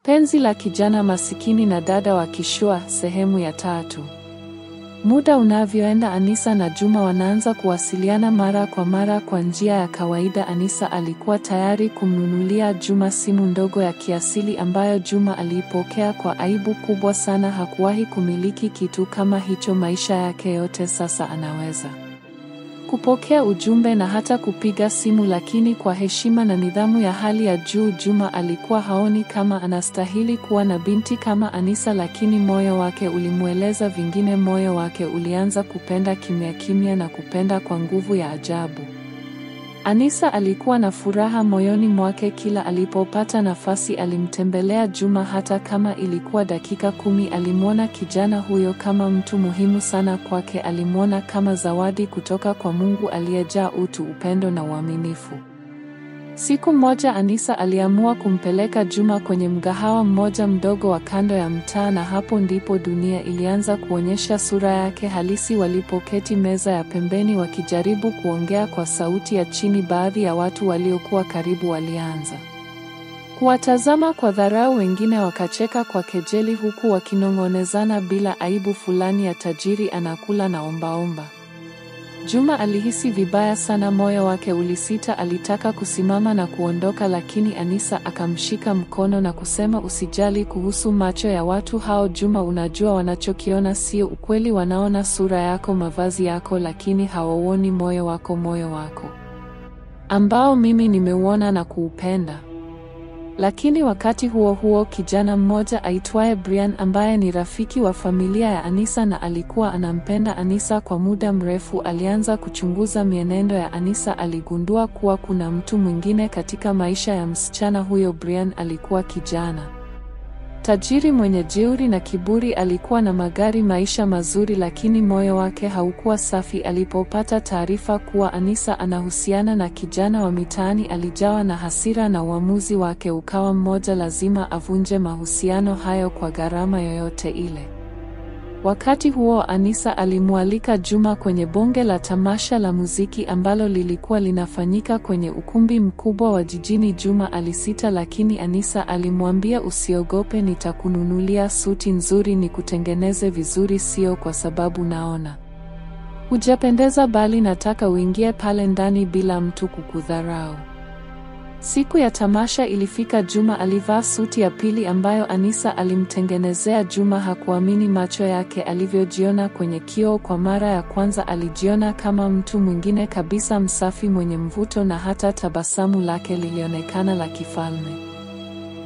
Penzi la kijana masikini na dada wa kishua, sehemu ya 3. Muda unavyoenda, Anisa na Juma wanaanza kuwasiliana mara kwa mara kwa njia ya kawaida. Anisa alikuwa tayari kumnunulia Juma simu ndogo ya kiasili ambayo Juma aliipokea kwa aibu kubwa sana. Hakuwahi kumiliki kitu kama hicho maisha yake yote. Sasa anaweza kupokea ujumbe na hata kupiga simu, lakini kwa heshima na nidhamu ya hali ya juu. Juma alikuwa haoni kama anastahili kuwa na binti kama Anisa, lakini moyo wake ulimweleza vingine. Moyo wake ulianza kupenda kimya kimya na kupenda kwa nguvu ya ajabu. Anisa alikuwa na furaha moyoni mwake. Kila alipopata nafasi alimtembelea Juma, hata kama ilikuwa dakika 10. Alimwona kijana huyo kama mtu muhimu sana kwake. Alimwona kama zawadi kutoka kwa Mungu aliyejaa utu, upendo na uaminifu. Siku moja Anisa aliamua kumpeleka Juma kwenye mgahawa mmoja mdogo wa kando ya mtaa, na hapo ndipo dunia ilianza kuonyesha sura yake halisi. Walipoketi meza ya pembeni wakijaribu kuongea kwa sauti ya chini, baadhi ya watu waliokuwa karibu walianza kuwatazama kwa dharau, wengine wakacheka kwa kejeli, huku wakinong'onezana bila aibu fulani ya tajiri anakula na ombaomba. Juma alihisi vibaya sana, moyo wake ulisita. Alitaka kusimama na kuondoka, lakini Anisa akamshika mkono na kusema, usijali kuhusu macho ya watu hao Juma, unajua wanachokiona sio ukweli. Wanaona sura yako, mavazi yako, lakini hawauoni moyo wako ambao mimi nimeuona na kuupenda. Lakini wakati huo huo, kijana mmoja aitwaye Brian, ambaye ni rafiki wa familia ya Anisa na alikuwa anampenda Anisa kwa muda mrefu, alianza kuchunguza mienendo ya Anisa. Aligundua kuwa kuna mtu mwingine katika maisha ya msichana huyo. Brian alikuwa kijana tajiri mwenye jeuri na kiburi. Alikuwa na magari, maisha mazuri, lakini moyo wake haukuwa safi. Alipopata taarifa kuwa Anisa anahusiana na kijana wa mitaani, alijawa na hasira na uamuzi wake ukawa mmoja: lazima avunje mahusiano hayo kwa gharama yoyote ile. Wakati huo Anisa alimwalika Juma kwenye bonge la tamasha la muziki ambalo lilikuwa linafanyika kwenye ukumbi mkubwa wa jijini. Juma alisita, lakini Anisa alimwambia, usiogope, nitakununulia suti nzuri nikutengeneze vizuri, sio kwa sababu naona hujapendeza, bali nataka uingie pale ndani bila mtu kukudharau. Siku ya tamasha ilifika. Juma alivaa suti ya pili ambayo Anisa alimtengenezea. Juma hakuamini macho yake alivyojiona kwenye kioo. Kwa mara ya kwanza alijiona kama mtu mwingine kabisa, msafi, mwenye mvuto, na hata tabasamu lake lilionekana la kifalme.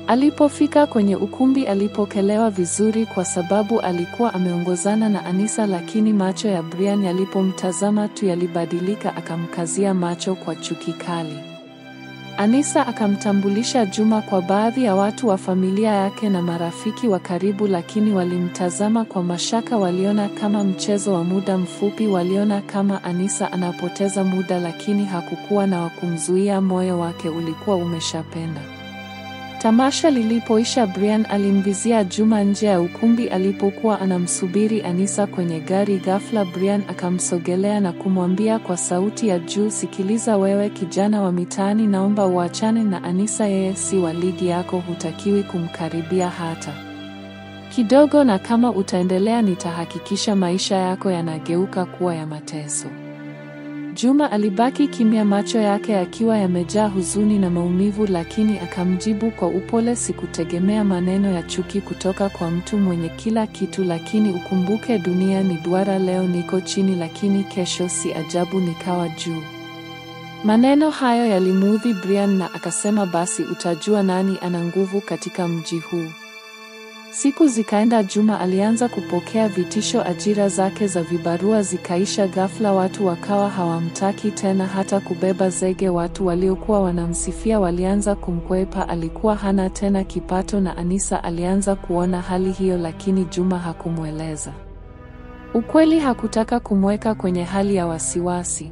Alipofika kwenye ukumbi alipokelewa vizuri kwa sababu alikuwa ameongozana na Anisa, lakini macho ya Brian yalipomtazama tu yalibadilika. Akamkazia macho kwa chuki kali. Anisa akamtambulisha Juma kwa baadhi ya watu wa familia yake na marafiki wa karibu, lakini walimtazama kwa mashaka. Waliona kama mchezo wa muda mfupi, waliona kama Anisa anapoteza muda, lakini hakukuwa na wakumzuia. Moyo wake ulikuwa umeshapenda. Tamasha lilipoisha, Brian alimvizia Juma nje ya ukumbi alipokuwa anamsubiri Anisa kwenye gari. Ghafla Brian akamsogelea na kumwambia kwa sauti ya juu, sikiliza wewe kijana wa mitaani, naomba uachane na Anisa, yeye si wa ligi yako, hutakiwi kumkaribia hata kidogo, na kama utaendelea nitahakikisha maisha yako yanageuka kuwa ya mateso. Juma alibaki kimya, macho yake yakiwa yamejaa huzuni na maumivu, lakini akamjibu kwa upole, sikutegemea maneno ya chuki kutoka kwa mtu mwenye kila kitu, lakini ukumbuke dunia ni duara. Leo niko chini, lakini kesho si ajabu nikawa juu. Maneno hayo yalimuudhi Brian na akasema, basi utajua nani ana nguvu katika mji huu. Siku zikaenda. Juma alianza kupokea vitisho. Ajira zake za vibarua zikaisha ghafla. Watu wakawa hawamtaki tena hata kubeba zege. Watu waliokuwa wanamsifia walianza kumkwepa. Alikuwa hana tena kipato, na Anisa alianza kuona hali hiyo, lakini Juma hakumweleza ukweli. Hakutaka kumweka kwenye hali ya wasiwasi.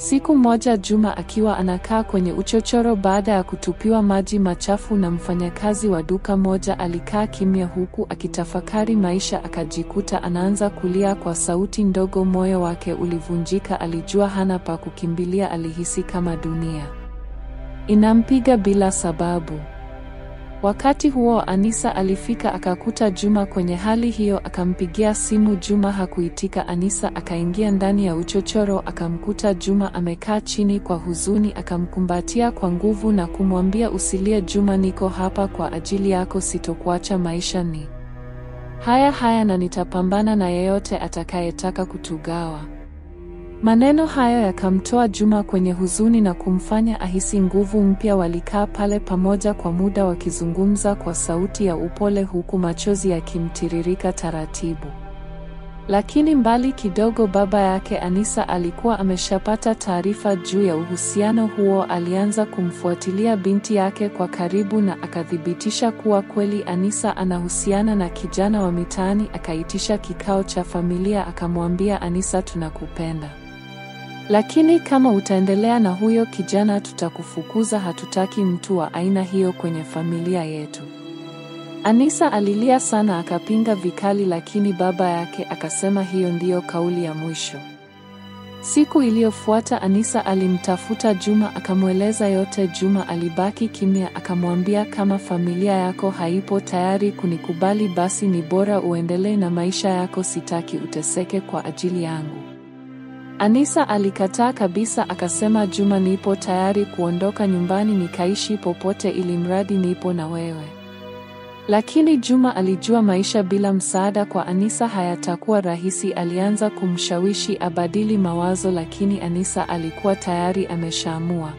Siku moja Juma akiwa anakaa kwenye uchochoro baada ya kutupiwa maji machafu na mfanyakazi wa duka moja, alikaa kimya huku akitafakari maisha. Akajikuta anaanza kulia kwa sauti ndogo. Moyo wake ulivunjika. Alijua hana pa kukimbilia. Alihisi kama dunia inampiga bila sababu. Wakati huo Anisa alifika akakuta Juma kwenye hali hiyo, akampigia simu. Juma hakuitika. Anisa akaingia ndani ya uchochoro, akamkuta Juma amekaa chini kwa huzuni, akamkumbatia kwa nguvu na kumwambia, usilie Juma, niko hapa kwa ajili yako, sitokuacha maishani haya na nitapambana na yeyote atakayetaka kutugawa. Maneno hayo yakamtoa Juma kwenye huzuni na kumfanya ahisi nguvu mpya. Walikaa pale pamoja kwa muda wakizungumza kwa sauti ya upole huku machozi yakimtiririka taratibu. Lakini mbali kidogo, baba yake Anisa alikuwa ameshapata taarifa juu ya uhusiano huo. Alianza kumfuatilia binti yake kwa karibu na akathibitisha kuwa kweli Anisa anahusiana na kijana wa mitaani. Akaitisha kikao cha familia, akamwambia Anisa, tunakupenda, lakini kama utaendelea na huyo kijana tutakufukuza. Hatutaki mtu wa aina hiyo kwenye familia yetu. Anisa alilia sana, akapinga vikali, lakini baba yake akasema hiyo ndiyo kauli ya mwisho. Siku iliyofuata Anisa alimtafuta Juma akamweleza yote. Juma alibaki kimya, akamwambia, kama familia yako haipo tayari kunikubali, basi ni bora uendelee na maisha yako, sitaki uteseke kwa ajili yangu. Anisa alikataa kabisa, akasema, Juma, nipo tayari kuondoka nyumbani nikaishi popote ili mradi nipo na wewe. Lakini Juma alijua maisha bila msaada kwa Anisa hayatakuwa rahisi. Alianza kumshawishi abadili mawazo, lakini Anisa alikuwa tayari ameshaamua.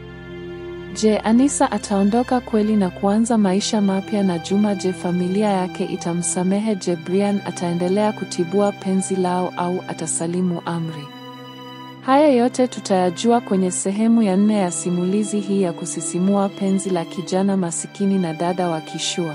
Je, Anisa ataondoka kweli na kuanza maisha mapya na Juma? Je, familia yake itamsamehe? Je, Brian ataendelea kutibua penzi lao au atasalimu amri? Haya yote tutayajua kwenye sehemu ya 4 ya simulizi hii ya kusisimua, Penzi la Kijana Masikini na Dada wa Kishua.